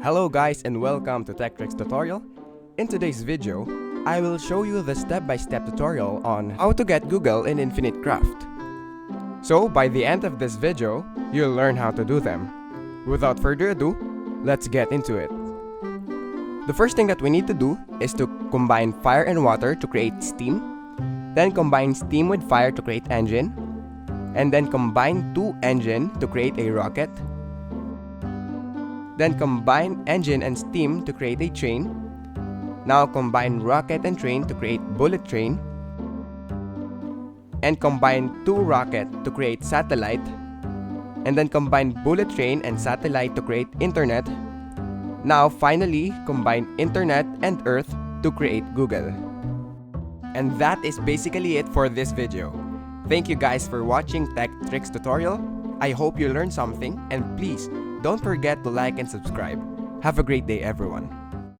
Hello guys and welcome to Tech Tricks tutorial. In today's video, I will show you the step-by-step tutorial on how to get Google in Infinite Craft. So by the end of this video, you'll learn how to do them. Without further ado, let's get into it. The first thing that we need to do is to combine fire and water to create steam, then combine steam with fire to create engine, and then combine two engine to create a rocket. Then combine engine and steam to create a train. Now combine rocket and train to create bullet train. And combine two rocket to create satellite. And then combine bullet train and satellite to create internet. Now finally combine internet and earth to create Google. And that is basically it for this video. Thank you guys for watching Tech Tricks tutorial. I hope you learned something, and please don't forget to like and subscribe. Have a great day everyone.